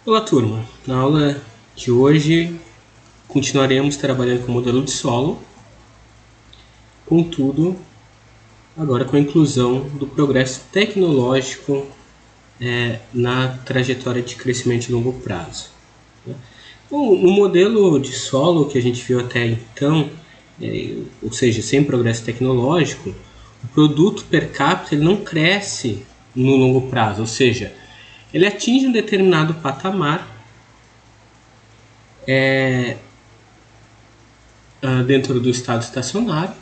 Olá, turma. Na aula de hoje continuaremos trabalhando com o modelo de solo, contudo, agora com a inclusão do progresso tecnológico na trajetória de crescimento de longo prazo. Bom, no modelo de solo que a gente viu até então, ou seja, sem progresso tecnológico, o produto per capita ele não cresce no longo prazo, ou seja, ele atinge um determinado patamar dentro do estado estacionário,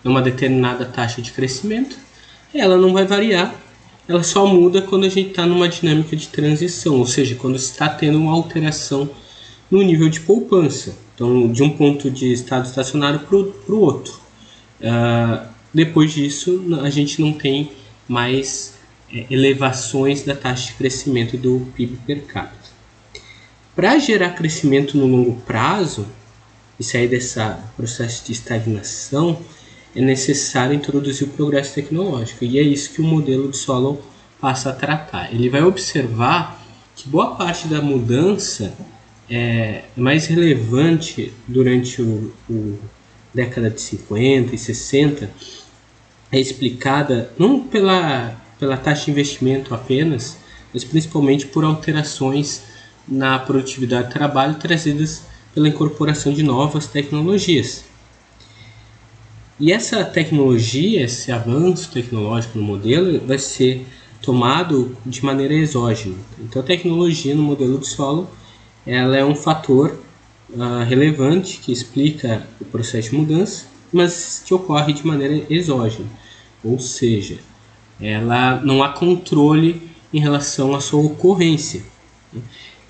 numa determinada taxa de crescimento, ela não vai variar, ela só muda quando a gente está numa dinâmica de transição, ou seja, quando está tendo uma alteração no nível de poupança, então de um ponto de estado estacionário para o outro. Depois disso, a gente não tem mais elevações da taxa de crescimento do PIB per capita. Para gerar crescimento no longo prazo e sair desse processo de estagnação, é necessário introduzir o progresso tecnológico, e é isso que o modelo de solo passa a tratar. Ele vai observar que boa parte da mudança é mais relevante durante o década de 50 e 60 é explicada não pela taxa de investimento apenas, mas principalmente por alterações na produtividade do trabalho trazidas pela incorporação de novas tecnologias. E essa tecnologia, esse avanço tecnológico no modelo, vai ser tomado de maneira exógena. Então, a tecnologia no modelo de solo ela é um fator relevante que explica o processo de mudança, mas que ocorre de maneira exógena, ou seja, ela não há controle em relação à sua ocorrência.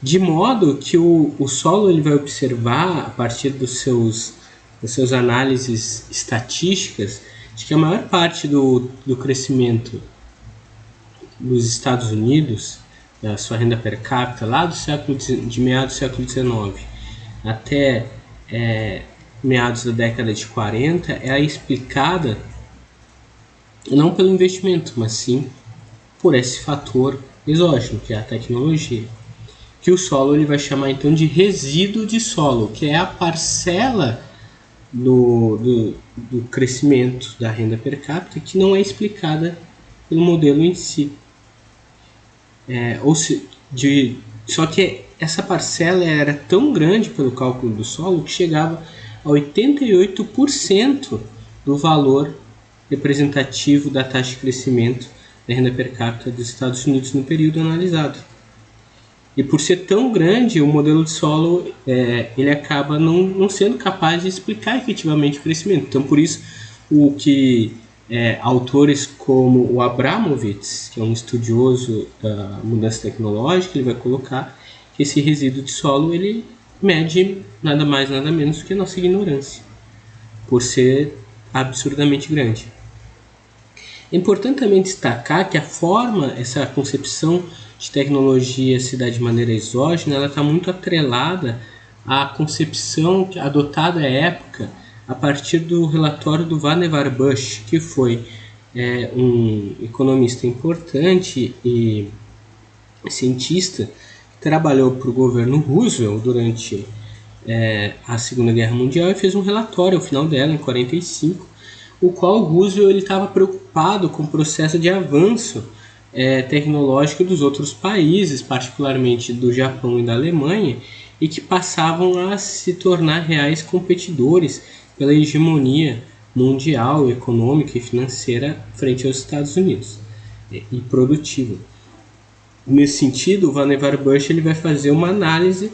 De modo que o solo ele vai observar, a partir das suas análises estatísticas, de que a maior parte do crescimento dos Estados Unidos, da sua renda per capita, lá de meados do século XIX até meados da década de 40, é explicada não pelo investimento, mas sim por esse fator exógeno, que é a tecnologia. Que o solo ele vai chamar então de resíduo de solo, que é a parcela do crescimento da renda per capita que não é explicada pelo modelo em si. Só que essa parcela era tão grande pelo cálculo do solo que chegava a 88% do valor representativo da taxa de crescimento da renda per capita dos Estados Unidos no período analisado. E por ser tão grande, o modelo de solo ele acaba não sendo capaz de explicar efetivamente o crescimento. Então, por isso, o que autores como o Abramovitz, que é um estudioso da mudança tecnológica, ele vai colocar que esse resíduo de solo ele mede nada mais nada menos que a nossa ignorância, por ser absurdamente grande. É importante também destacar que essa concepção de tecnologia se dá de maneira exógena, ela está muito atrelada à concepção adotada à época a partir do relatório do Vannevar Bush, que foi um economista importante e cientista que trabalhou para o governo Roosevelt durante a Segunda Guerra Mundial e fez um relatório ao final dela, em 1945, o qual o Roosevelt estava preocupado com o processo de avanço tecnológico dos outros países, particularmente do Japão e da Alemanha, e que passavam a se tornar reais competidores pela hegemonia mundial, econômica e financeira frente aos Estados Unidos, e produtiva. Nesse sentido, o Vannevar Bush ele vai fazer uma análise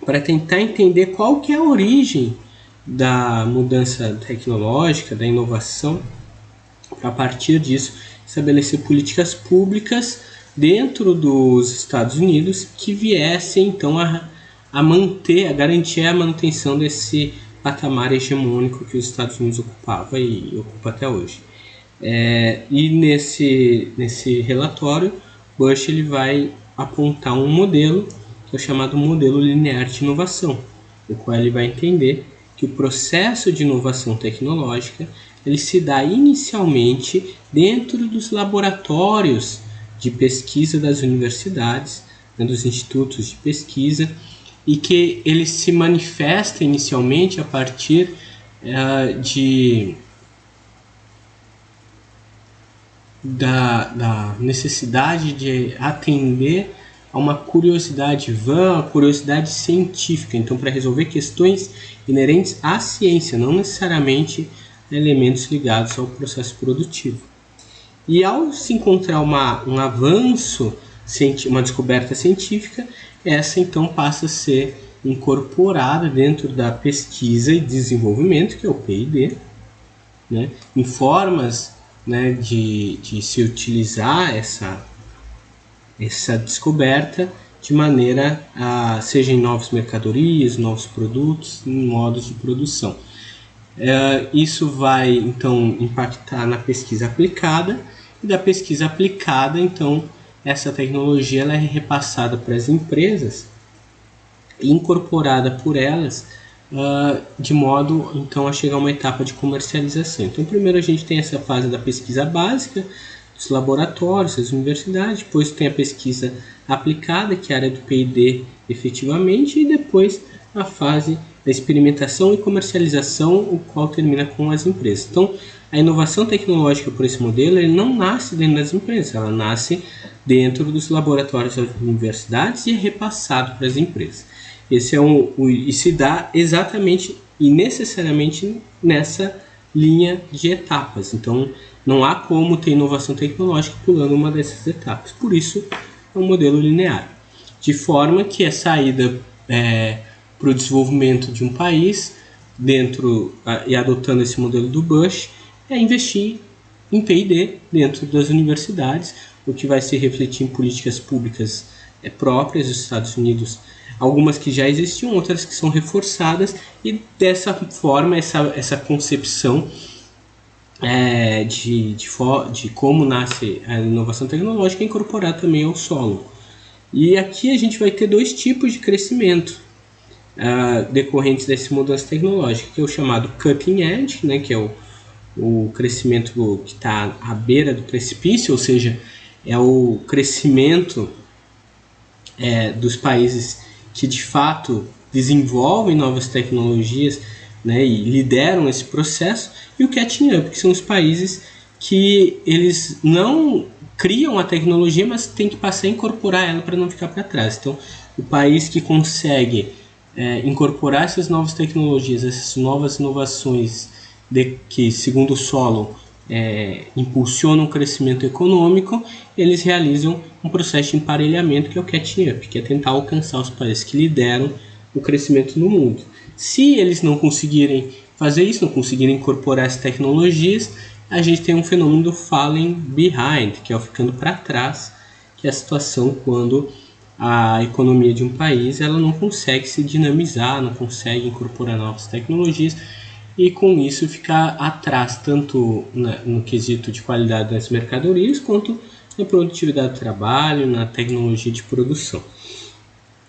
para tentar entender qual que é a origem da mudança tecnológica, da inovação, para a partir disso estabelecer políticas públicas dentro dos Estados Unidos que viessem então a garantir a manutenção desse patamar hegemônico que os Estados Unidos ocupava e ocupa até hoje. E nesse relatório, Bush ele vai apontar um modelo que é o chamado modelo linear de inovação, no qual ele vai entender que o processo de inovação tecnológica ele se dá inicialmente dentro dos laboratórios de pesquisa das universidades, né, dos institutos de pesquisa, e que ele se manifesta inicialmente a partir da necessidade de atender a uma curiosidade vã, a curiosidade científica. Então, para resolver questões inerentes à ciência, não necessariamente elementos ligados ao processo produtivo. E ao se encontrar um avanço, uma descoberta científica, essa então passa a ser incorporada dentro da pesquisa e desenvolvimento, que é o P&D, né, em formas, né, de se utilizar essa descoberta de maneira seja em novas mercadorias, novos produtos, em modos de produção. Isso vai então impactar na pesquisa aplicada, e da pesquisa aplicada, então, essa tecnologia ela é repassada para as empresas e incorporada por elas de modo então a chegar a uma etapa de comercialização. Então, primeiro a gente tem essa fase da pesquisa básica, dos laboratórios, das universidades, depois tem a pesquisa aplicada, que é a área do P&D efetivamente, e depois a fase da experimentação e comercialização, o qual termina com as empresas. Então, a inovação tecnológica por esse modelo ele não nasce dentro das empresas, ela nasce dentro dos laboratórios das universidades e é repassado para as empresas. Esse e se dá exatamente e necessariamente nessa linha de etapas. Então, não há como ter inovação tecnológica pulando uma dessas etapas. Por isso, é um modelo linear. De forma que a saída para o desenvolvimento de um país, e adotando esse modelo do Bush, é investir em P&D dentro das universidades, o que vai se refletir em políticas públicas próprias dos Estados Unidos, algumas que já existiam, outras que são reforçadas, e dessa forma essa concepção de como nasce a inovação tecnológica é incorporada também ao solo. E aqui a gente vai ter dois tipos de crescimento decorrentes desse mudança tecnológica, que é o chamado cutting edge, né, que é o crescimento que está à beira do precipício, ou seja, é o crescimento dos países que de fato desenvolvem novas tecnologias, né, e lideram esse processo, e o catching up, que são os países que eles não criam a tecnologia, mas tem que passar a incorporar ela para não ficar para trás. Então, o país que consegue incorporar essas novas tecnologias, essas novas inovações que, segundo o Solon, impulsionam o crescimento econômico, eles realizam um processo de emparelhamento, que é o catching up, que é tentar alcançar os países que lideram o crescimento no mundo. Se eles não conseguirem fazer isso, não conseguirem incorporar essas tecnologias, a gente tem um fenômeno do falling behind, que é o ficando para trás, que é a situação quando a economia de um país ela não consegue se dinamizar, não consegue incorporar novas tecnologias, e com isso ficar atrás tanto no quesito de qualidade das mercadorias, quanto na produtividade do trabalho, na tecnologia de produção.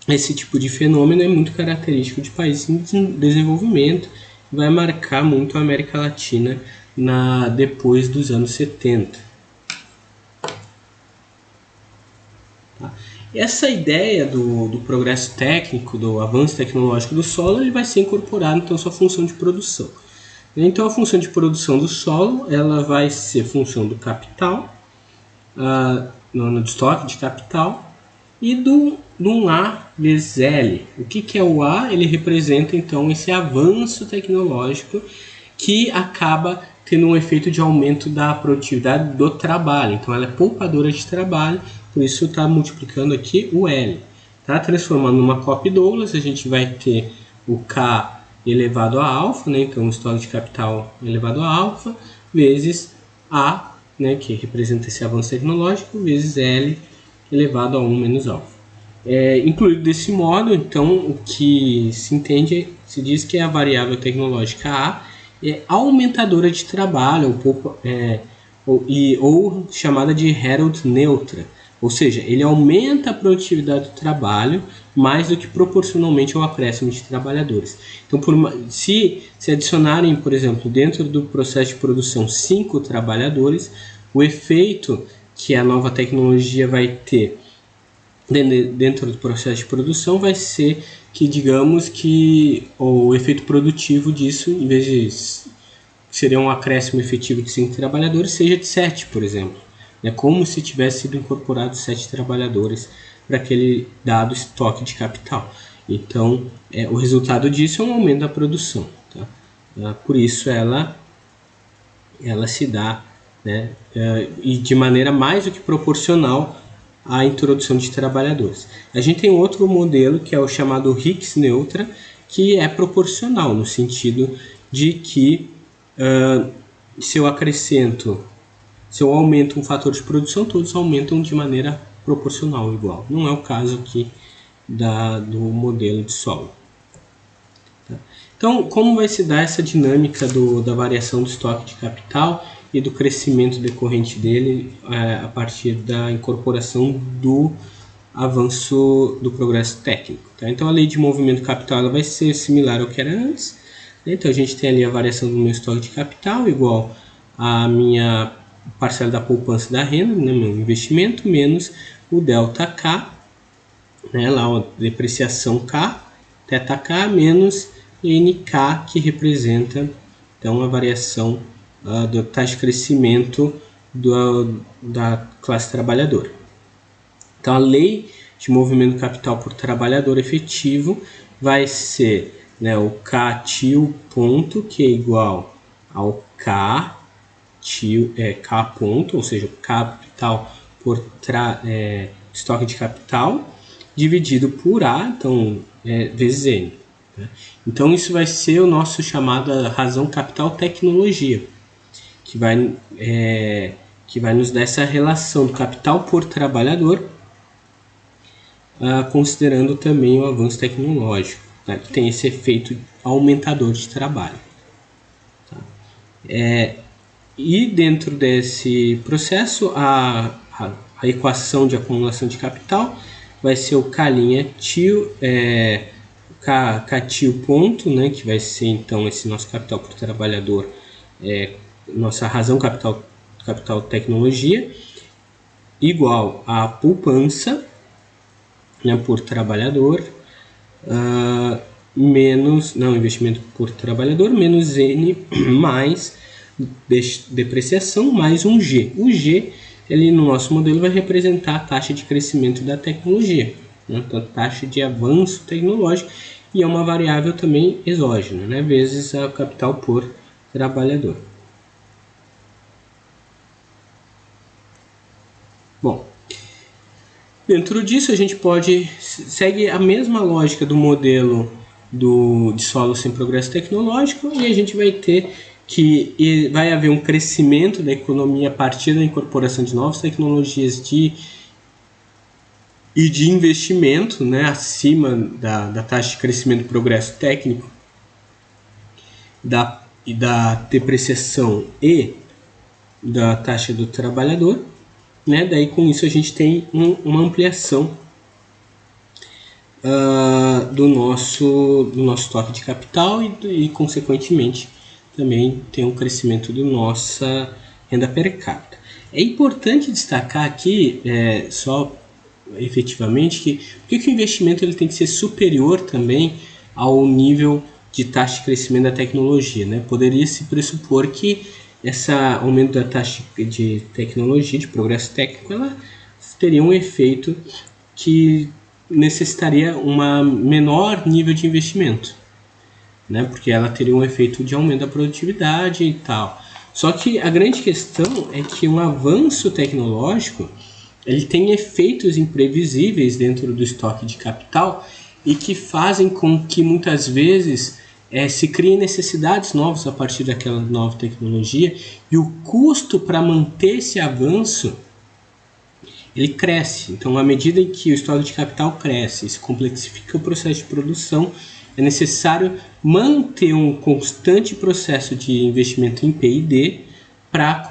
Esse tipo de fenômeno é muito característico de países em desenvolvimento, vai marcar muito a América Latina depois dos anos 70. Tá? Essa ideia do progresso técnico, do avanço tecnológico do solo, ele vai ser incorporado então à sua função de produção. Então a função de produção do solo ela vai ser função do capital, do estoque de capital, e do A vezes L. O que é o A? Ele representa então esse avanço tecnológico que acaba tendo um efeito de aumento da produtividade do trabalho. Então ela é poupadora de trabalho, por isso está multiplicando aqui o L. Tá? Transformando numa Cope-Douglas, a gente vai ter o K elevado a alfa, né? Então o estoque de capital elevado a alfa, vezes A, né? Que representa esse avanço tecnológico, vezes L elevado a 1 menos alfa. Incluído desse modo, então, o que se diz que a variável tecnológica A é aumentadora de trabalho, ou chamada de Herold neutra, ou seja, ele aumenta a produtividade do trabalho mais do que proporcionalmente ao acréscimo de trabalhadores. Então, se adicionarem, por exemplo, dentro do processo de produção 5 trabalhadores, o efeito que a nova tecnologia vai ter dentro do processo de produção vai ser que, digamos que o efeito produtivo disso, em vez de seria um acréscimo efetivo de 5 trabalhadores, seja de 7, por exemplo. É como se tivesse sido incorporado 7 trabalhadores para aquele dado estoque de capital. Então, o resultado disso é um aumento da produção. Tá? Por isso, ela se dá, né, e de maneira mais do que proporcional à introdução de trabalhadores. A gente tem outro modelo que é o chamado Hicks-Neutra, que é proporcional, no sentido de que se eu aumento um fator de produção, todos aumentam de maneira proporcional, igual. Não é o caso aqui do modelo de solo. Tá? Então, como vai se dar essa dinâmica da variação do estoque de capital e do crescimento decorrente dele a partir da incorporação do avanço do progresso técnico? Tá? Então, a lei de movimento capital ela vai ser similar ao que era antes. Então, a gente tem ali a variação do meu estoque de capital igual a minha parcela da poupança da renda, né, meu investimento, menos o delta K, né, lá a depreciação K, θ K, menos NK, que representa então a variação da taxa de crescimento da classe trabalhadora. Então, a lei de movimento capital por trabalhador efetivo vai ser, né, o K tio ponto, que é igual ao K ponto, ou seja, capital por estoque de capital, dividido por A, então, vezes N. Né? Então, isso vai ser o nosso chamado razão capital tecnologia, que vai nos dar essa relação do capital por trabalhador, considerando também o avanço tecnológico, tá? Que tem esse efeito aumentador de trabalho. Tá? E dentro desse processo, a equação de acumulação de capital vai ser o K' tio, K tio ponto, né, que vai ser então esse nosso capital por trabalhador, nossa razão capital tecnologia, igual a poupança, né, por trabalhador, menos investimento por trabalhador, menos N mais depreciação mais um G. O G, ele no nosso modelo vai representar a taxa de crescimento da tecnologia, né? Então, a taxa de avanço tecnológico, e é uma variável também exógena, né? Vezes o capital por trabalhador. Bom, dentro disso a gente segue a mesma lógica do modelo de solo sem progresso tecnológico, e a gente vai ter que vai haver um crescimento da economia a partir da incorporação de novas tecnologias e de investimento, né, acima da taxa de crescimento do progresso técnico, e da depreciação e da taxa do trabalhador. Né? Daí, com isso, a gente tem uma ampliação do nosso estoque de capital e, consequentemente, também tem um crescimento da nossa renda per capita. É importante destacar aqui, só efetivamente, que o investimento ele tem que ser superior também ao nível de taxa de crescimento da tecnologia. Né? Poderia se pressupor que esse aumento da taxa de tecnologia, de progresso técnico, ela teria um efeito que necessitaria um menor nível de investimento, né? Porque ela teria um efeito de aumento da produtividade e tal. Só que a grande questão é que um avanço tecnológico ele tem efeitos imprevisíveis dentro do estoque de capital e que fazem com que muitas vezes se criem necessidades novas a partir daquela nova tecnologia, e o custo para manter esse avanço ele cresce. Então, à medida em que o estoque de capital cresce, se complexifica o processo de produção, é necessário manter um constante processo de investimento em P&D para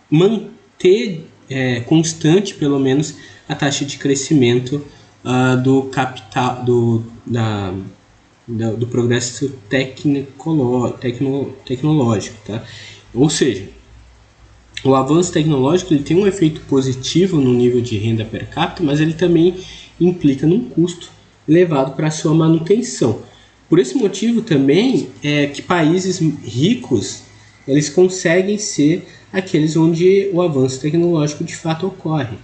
manter constante, pelo menos, a taxa de crescimento do capital, do progresso tecnológico. Tá? Ou seja, o avanço tecnológico ele tem um efeito positivo no nível de renda per capita, mas ele também implica num custo elevado para a sua manutenção. Por esse motivo também é que países ricos eles conseguem ser aqueles onde o avanço tecnológico de fato ocorre.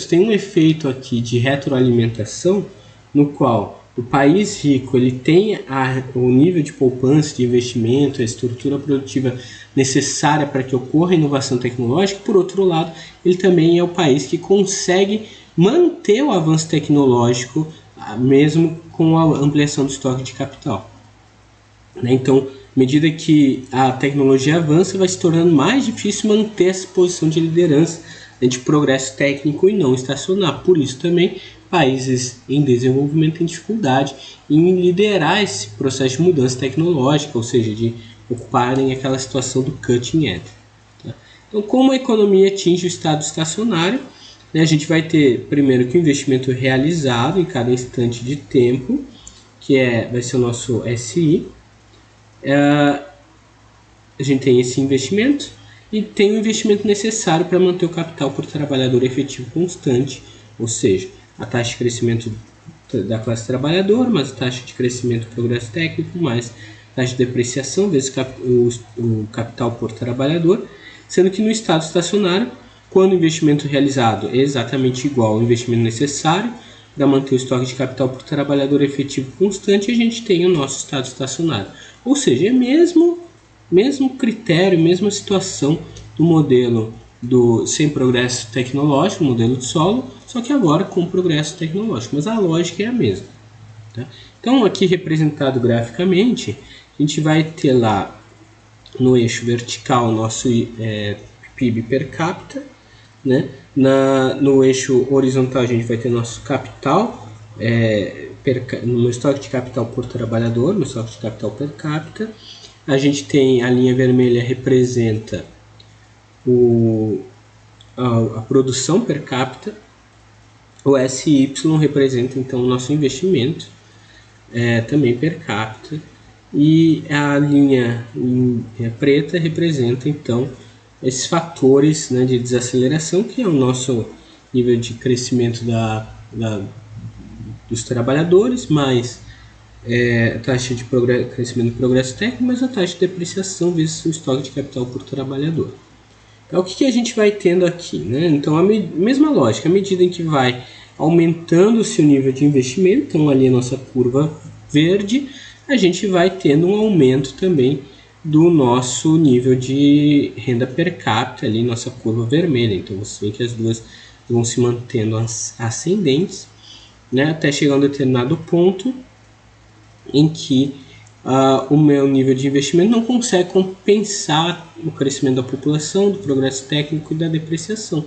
Tem um efeito aqui de retroalimentação no qual o país rico ele tem o nível de poupança, de investimento, a estrutura produtiva necessária para que ocorra inovação tecnológica. Por outro lado, ele também é o país que consegue manter o avanço tecnológico mesmo com a ampliação do estoque de capital. Então, à medida que a tecnologia avança, vai se tornando mais difícil manter essa posição de liderança de progresso técnico e não estacionar. Por isso também países em desenvolvimento têm dificuldade em liderar esse processo de mudança tecnológica, ou seja, de ocuparem aquela situação do cutting edge. Tá? Então, como a economia atinge o estado estacionário, a gente vai ter primeiro que o investimento realizado em cada instante de tempo, que vai ser o nosso SI. A gente tem esse investimento e tem o investimento necessário para manter o capital por trabalhador efetivo constante, ou seja, a taxa de crescimento da classe trabalhadora, mais a taxa de crescimento do progresso técnico, mais a taxa de depreciação vezes o capital por trabalhador, sendo que no estado estacionário, quando o investimento realizado é exatamente igual ao investimento necessário para manter o estoque de capital por trabalhador efetivo constante, a gente tem o nosso estado estacionário. Ou seja, é mesmo critério, mesma situação do modelo sem progresso tecnológico, modelo de solo, só que agora com progresso tecnológico, mas a lógica é a mesma. Tá? Então, aqui representado graficamente, a gente vai ter lá no eixo vertical o nosso PIB per capita, né? No eixo horizontal a gente vai ter nosso capital, no estoque de capital por trabalhador, no estoque de capital per capita. A gente tem a linha vermelha representa a produção per capita, o SY representa então o nosso investimento, também per capita, e a linha preta representa então esses fatores, né, de desaceleração, que é o nosso nível de crescimento dos trabalhadores, mais a taxa de crescimento do progresso técnico, mais a taxa de depreciação vezes o estoque de capital por trabalhador. Então, o que a gente vai tendo aqui? Né? Então, a mesma lógica, à medida em que vai aumentando o seu nível de investimento, então ali a nossa curva verde, a gente vai tendo um aumento também do nosso nível de renda per capita, ali nossa curva vermelha. Então, você vê que as duas vão se mantendo ascendentes, né? Até chegar a um determinado ponto em que o meu nível de investimento não consegue compensar o crescimento da população, do progresso técnico e da depreciação.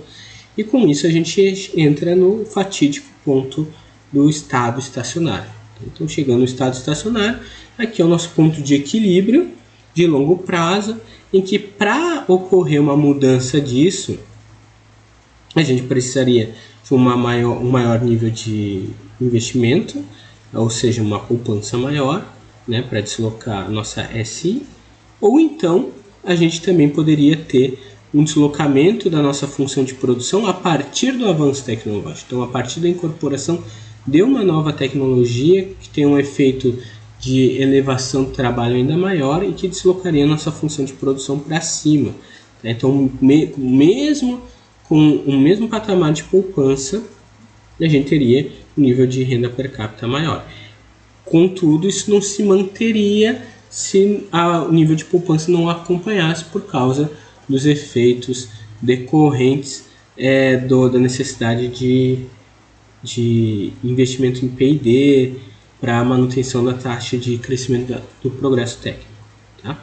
E com isso a gente entra no fatídico ponto do estado estacionário. Então, chegando no estado estacionário, aqui é o nosso ponto de equilíbrio de longo prazo, em que para ocorrer uma mudança disso, a gente precisaria de um maior nível de investimento, ou seja, uma poupança maior, né, para deslocar a nossa SI, ou então a gente também poderia ter um deslocamento da nossa função de produção a partir do avanço tecnológico. Então, a partir da incorporação de uma nova tecnologia que tem um efeito de elevação do trabalho ainda maior e que deslocaria a nossa função de produção para cima. Então, mesmo com o mesmo patamar de poupança, a gente teria um nível de renda per capita maior. Contudo, isso não se manteria se o nível de poupança não acompanhasse por causa dos efeitos decorrentes da necessidade de investimento em P&D para a manutenção da taxa de crescimento do progresso técnico. Tá?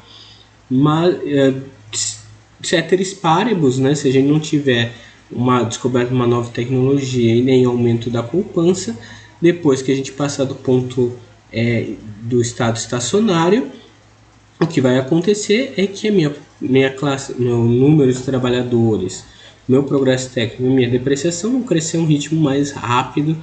Mas, ceteris paribus, né, se a gente não tiver descoberta de uma nova tecnologia e nem aumento da poupança, depois que a gente passar do ponto do estado estacionário, o que vai acontecer é que a minha classe, meu número de trabalhadores, meu progresso técnico e minha depreciação vão crescer a um ritmo mais rápido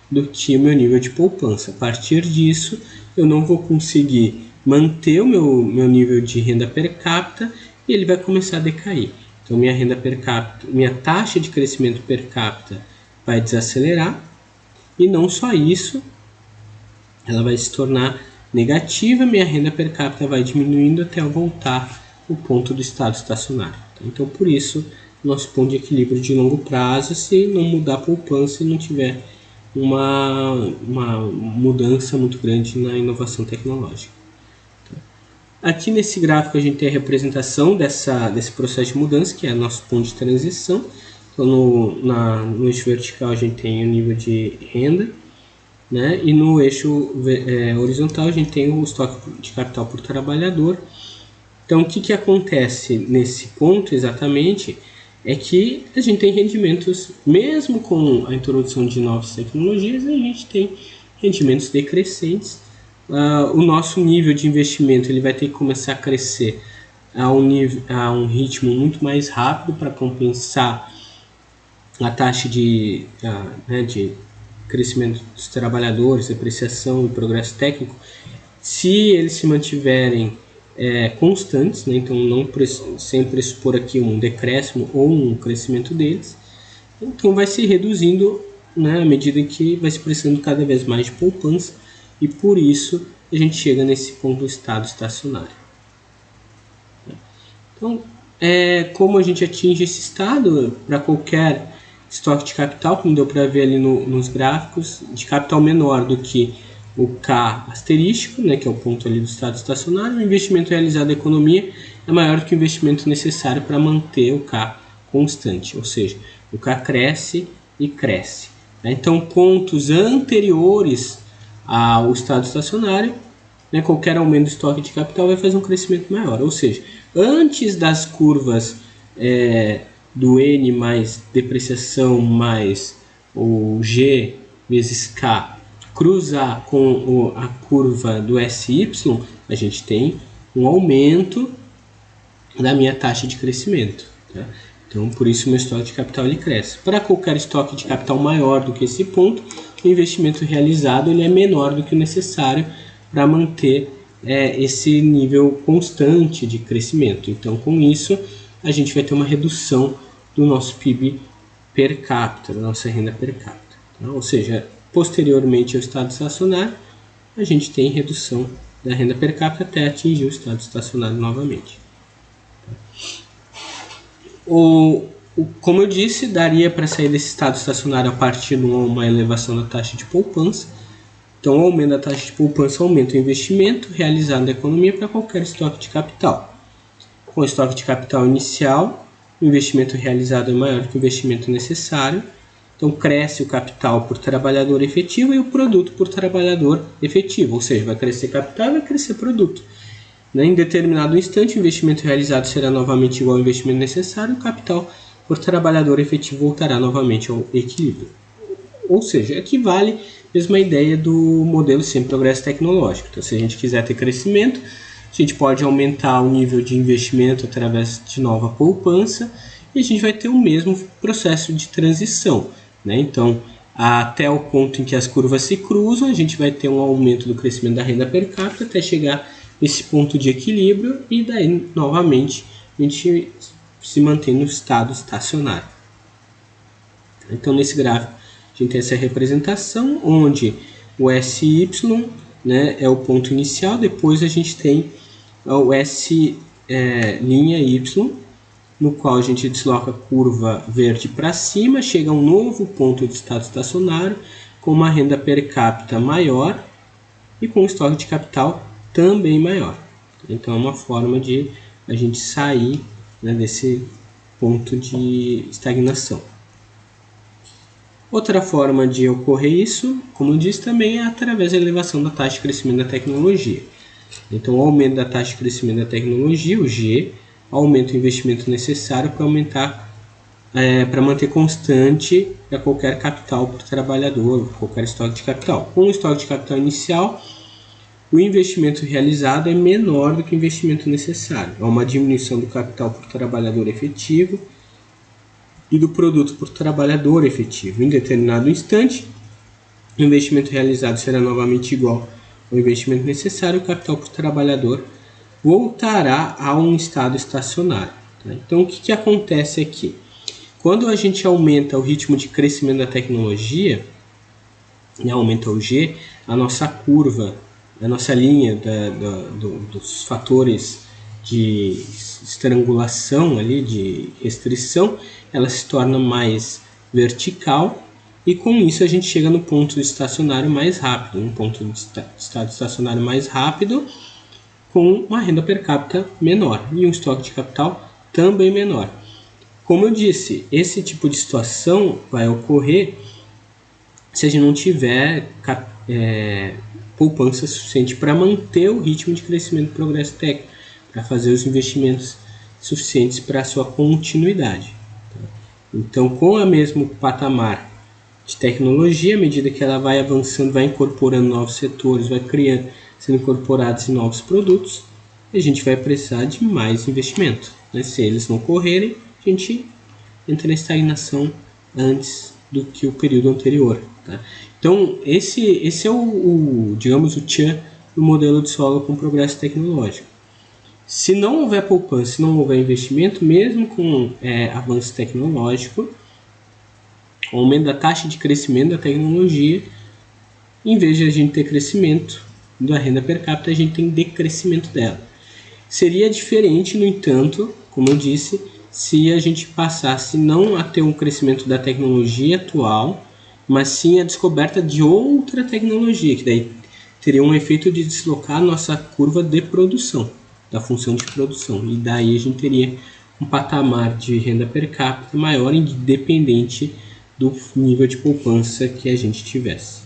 do que o meu nível de poupança. A partir disso, eu não vou conseguir manter o meu nível de renda per capita e ele vai começar a decair. Então minha renda per capita, minha taxa de crescimento per capita vai desacelerar, e não só isso, ela vai se tornar negativa, minha renda per capita vai diminuindo até eu voltar ao ponto do estado estacionário. Então por isso, nosso ponto de equilíbrio de longo prazo, se não mudar a poupança e não tiver uma mudança muito grande na inovação tecnológica. Aqui nesse gráfico a gente tem a representação desse processo de mudança, que é nosso ponto de transição. Então no eixo vertical a gente tem o nível de renda, né? E no eixo horizontal a gente tem o estoque de capital por trabalhador. Então o que acontece nesse ponto exatamente é que a gente tem rendimentos, mesmo com a introdução de novas tecnologias, a gente tem rendimentos decrescentes. O nosso nível de investimento ele vai ter que começar a crescer a um ritmo muito mais rápido para compensar a taxa de crescimento dos trabalhadores, depreciação e progresso técnico, se eles se mantiverem constantes, né? Então não sem pressupor aqui um decréscimo ou um crescimento deles, então vai se reduzindo, né, à medida em que vai se precisando cada vez mais de poupança, e por isso a gente chega nesse ponto do estado estacionário. Então, como a gente atinge esse estado para qualquer estoque de capital, como deu para ver ali nos gráficos, de capital menor do que o K asterístico, né, que é o ponto ali do estado estacionário, o investimento realizado na economia é maior do que o investimento necessário para manter o K constante, ou seja, o K cresce e cresce. Então, pontos anteriores ao estado estacionário, né, qualquer aumento do estoque de capital vai fazer um crescimento maior, ou seja, antes das curvas do N mais depreciação mais o G vezes K cruzar com a curva do SY, a gente tem um aumento da minha taxa de crescimento, tá? Então, por isso, o meu estoque de capital ele cresce. Para qualquer estoque de capital maior do que esse ponto, o investimento realizado ele é menor do que o necessário para manter esse nível constante de crescimento. Então, com isso, a gente vai ter uma redução do nosso PIB per capita, da nossa renda per capita. Tá? Ou seja, posteriormente ao estado estacionário, a gente tem redução da renda per capita até atingir o estado estacionário novamente. Como eu disse, daria para sair desse estado estacionário a partir de uma elevação da taxa de poupança. Então, o aumento da taxa de poupança aumenta o investimento realizado na economia para qualquer estoque de capital. Com o estoque de capital inicial, o investimento realizado é maior que o investimento necessário. Então, cresce o capital por trabalhador efetivo e o produto por trabalhador efetivo. Ou seja, vai crescer capital e vai crescer produto. Em determinado instante, o investimento realizado será novamente igual ao investimento necessário e o capital por trabalhador efetivo voltará novamente ao equilíbrio. Ou seja, equivale mesmo a ideia do modelo sem progresso tecnológico. Então, se a gente quiser ter crescimento, a gente pode aumentar o nível de investimento através de nova poupança e a gente vai ter o mesmo processo de transição, né? Então, até o ponto em que as curvas se cruzam, a gente vai ter um aumento do crescimento da renda per capita até chegar nesse ponto de equilíbrio e daí, novamente, a gente se mantém no estado estacionário. Então, nesse gráfico, a gente tem essa representação onde o SY, né, é o ponto inicial, depois a gente tem o S' Y, no qual a gente desloca a curva verde para cima, chega a um novo ponto de estado estacionário, com uma renda per capita maior e com um estoque de capital também maior. Então, é uma forma de a gente sair, né, desse ponto de estagnação. Outra forma de ocorrer isso, como eu disse, também é através da elevação da taxa de crescimento da tecnologia. Então, o aumento da taxa de crescimento da tecnologia, o G, aumenta o investimento necessário para para manter constante qualquer capital por trabalhador, qualquer estoque de capital. Com o estoque de capital inicial, o investimento realizado é menor do que o investimento necessário. Há uma diminuição do capital por trabalhador efetivo e do produto por trabalhador efetivo. Em determinado instante, o investimento realizado será novamente igual ao investimento necessário, o capital por trabalhador voltará a um estado estacionário. Tá? Então, o que acontece aqui? Quando a gente aumenta o ritmo de crescimento da tecnologia, né, aumenta o G, a nossa curva, a nossa linha dos fatores de estrangulação, ali, de restrição, ela se torna mais vertical, e com isso a gente chega no ponto estacionário mais rápido, um ponto de estado estacionário mais rápido, com uma renda per capita menor e um estoque de capital também menor. Como eu disse, esse tipo de situação vai ocorrer se a gente não tiver poupança suficiente para manter o ritmo de crescimento do progresso técnico, para fazer os investimentos suficientes para a sua continuidade. Então, com o mesmo patamar de tecnologia, à medida que ela vai avançando, vai incorporando novos setores, vai criando, sendo incorporados em novos produtos, a gente vai precisar de mais investimento. Né? Se eles não ocorrerem, a gente entra na estagnação antes do que o período anterior. Tá? Então, esse é digamos, o tchan do modelo de solo com progresso tecnológico. Se não houver poupança, se não houver investimento, mesmo com avanço tecnológico, o aumento da taxa de crescimento da tecnologia, em vez de a gente ter crescimento da renda per capita, a gente tem decrescimento dela. Seria diferente, no entanto, como eu disse, se a gente passasse não a ter um crescimento da tecnologia atual, mas sim a descoberta de outra tecnologia, que daí teria um efeito de deslocar a nossa curva de produção, da função de produção, e daí a gente teria um patamar de renda per capita maior, independente do nível de poupança que a gente tivesse.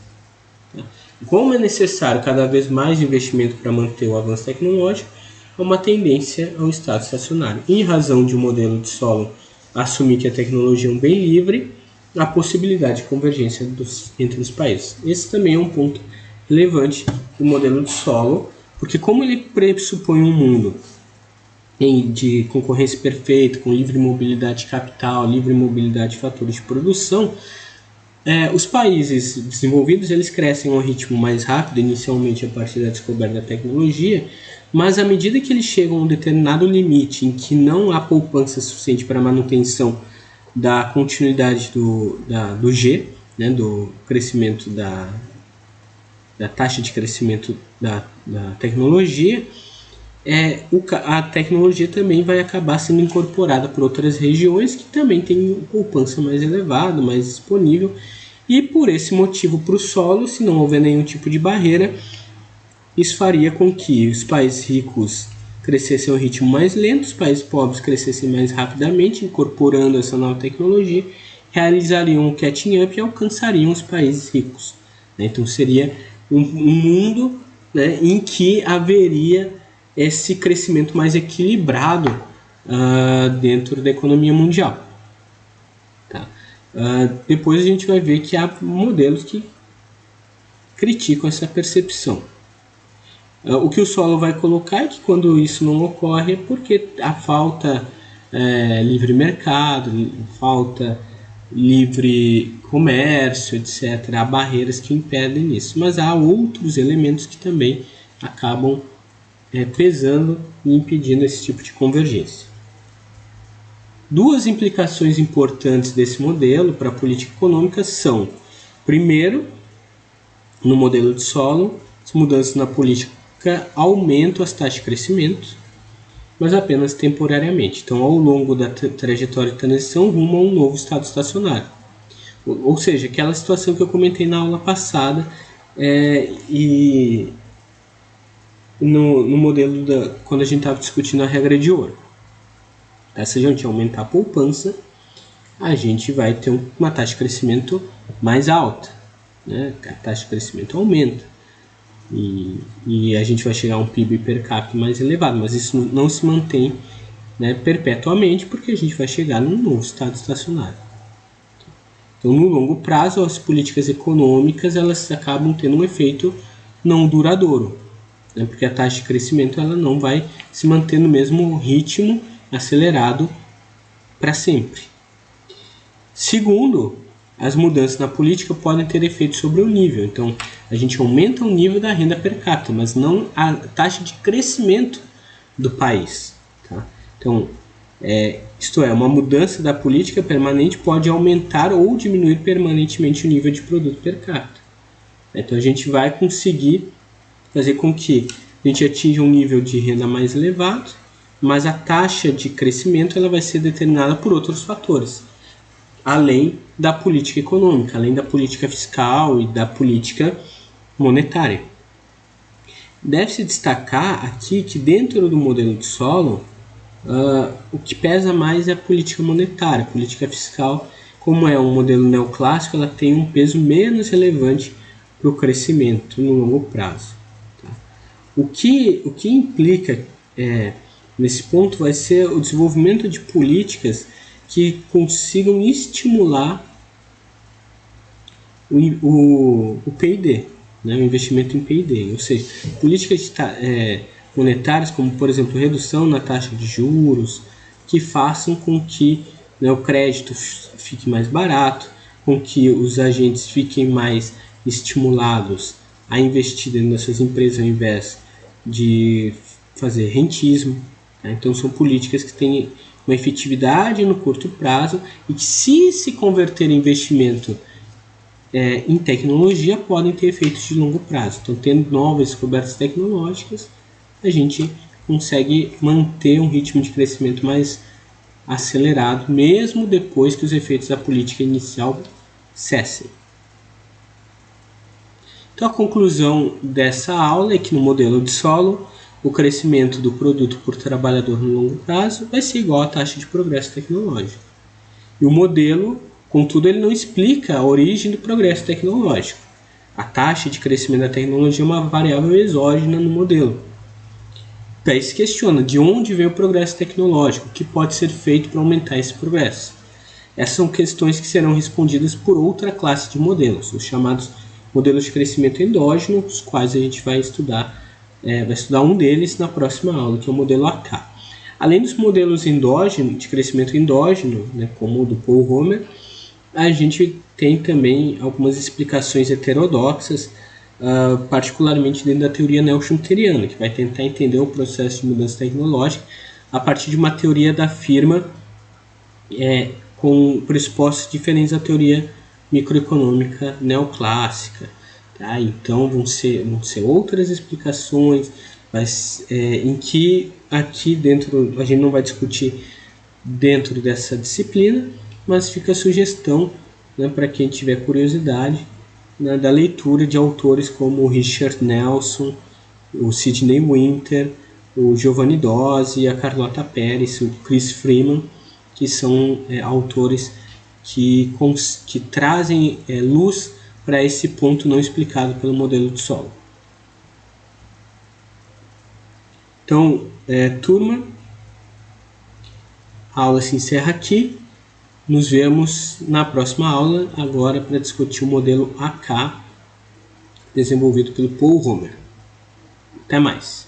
Como é necessário cada vez mais investimento para manter o avanço tecnológico, é uma tendência ao estado estacionário. Em razão de um modelo de solo assumir que a tecnologia é um bem livre, a possibilidade de convergência entre os países. Esse também é um ponto relevante do modelo de solo, porque como ele pressupõe um mundo de concorrência perfeita, com livre mobilidade de capital, livre mobilidade de fatores de produção, os países desenvolvidos eles crescem a um ritmo mais rápido, inicialmente a partir da descoberta da tecnologia, mas à medida que eles chegam a um determinado limite em que não há poupança suficiente para a manutenção da continuidade do G, né, do crescimento da taxa de crescimento da tecnologia, a tecnologia também vai acabar sendo incorporada por outras regiões que também têm poupança mais elevada, mais disponível, e por esse motivo para o solo, se não houver nenhum tipo de barreira, isso faria com que os países ricos crescessem a um ritmo mais lento, os países pobres crescessem mais rapidamente, incorporando essa nova tecnologia, realizariam um catching up e alcançariam os países ricos. Então seria um mundo, né, em que haveria esse crescimento mais equilibrado dentro da economia mundial. Tá? Depois a gente vai ver que há modelos que criticam essa percepção. O que o solo vai colocar é que quando isso não ocorre é porque a falta livre mercado, falta livre comércio, etc. Há barreiras que impedem isso, mas há outros elementos que também acabam pesando e impedindo esse tipo de convergência. Duas implicações importantes desse modelo para a política econômica são, primeiro, no modelo de solo, as mudanças na política aumentam as taxas de crescimento, mas apenas temporariamente. Então, ao longo da trajetória de transição, rumo a um novo estado estacionário. Ou seja, aquela situação que eu comentei na aula passada, e no modelo quando a gente estava discutindo a regra de ouro. Se a gente aumentar a poupança, a gente vai ter uma taxa de crescimento mais alta, né? A taxa de crescimento aumenta e a gente vai chegar a um PIB per capita mais elevado, mas isso não se mantém, né, perpetuamente, porque a gente vai chegar num novo estado estacionário. Então, no longo prazo, as políticas econômicas elas acabam tendo um efeito não duradouro, né, porque a taxa de crescimento ela não vai se manter no mesmo ritmo acelerado para sempre. Segundo, as mudanças na política podem ter efeito sobre o nível. Então, a gente aumenta o nível da renda per capita, mas não a taxa de crescimento do país. Tá? Então, Isto é, uma mudança da política permanente pode aumentar ou diminuir permanentemente o nível de produto per capita. Então a gente vai conseguir fazer com que a gente atinja um nível de renda mais elevado, mas a taxa de crescimento ela vai ser determinada por outros fatores, além da política econômica, além da política fiscal e da política monetária. Deve-se destacar aqui que dentro do modelo de solo, o que pesa mais é a política monetária. A política fiscal, como é um modelo neoclássico, ela tem um peso menos relevante para o crescimento no longo prazo. Tá? O que implica nesse ponto vai ser o desenvolvimento de políticas que consigam estimular o P&D, né, o investimento em P&D, ou seja, políticas monetárias como, por exemplo, redução na taxa de juros, que façam com que, né, o crédito fique mais barato, com que os agentes fiquem mais estimulados a investir dentro das suas empresas ao invés de fazer rentismo. Tá? Então são políticas que têm uma efetividade no curto prazo e que, se converter em investimento em tecnologia, podem ter efeitos de longo prazo. Então, tendo novas descobertas tecnológicas, a gente consegue manter um ritmo de crescimento mais acelerado, mesmo depois que os efeitos da política inicial cessem. Então, a conclusão dessa aula é que no modelo de solo, o crescimento do produto por trabalhador no longo prazo vai ser igual à taxa de progresso tecnológico. E o modelo, contudo, ele não explica a origem do progresso tecnológico. A taxa de crescimento da tecnologia é uma variável exógena no modelo. Daí se questiona de onde vem o progresso tecnológico, o que pode ser feito para aumentar esse progresso. Essas são questões que serão respondidas por outra classe de modelos, os chamados modelos de crescimento endógeno, os quais a gente vai estudar um deles na próxima aula, que é o modelo AK. Além dos modelos de crescimento endógeno, né, como o do Paul Romer, a gente tem também algumas explicações heterodoxas, particularmente dentro da teoria neo-schumpeteriana, que vai tentar entender o processo de mudança tecnológica a partir de uma teoria da firma com pressupostos diferentes da teoria microeconômica neoclássica. Tá? Então vão ser outras explicações, mas em que aqui dentro a gente não vai discutir dentro dessa disciplina, mas fica a sugestão, né, para quem tiver curiosidade, né, da leitura de autores como o Richard Nelson, o Sidney Winter, o Giovanni Dose, a Carlota Pérez, o Chris Freeman, que são autores que trazem luz para esse ponto não explicado pelo modelo de solo. Então, turma, a aula se encerra aqui. Nos vemos na próxima aula, agora para discutir o modelo AK, desenvolvido pelo Paul Romer. Até mais!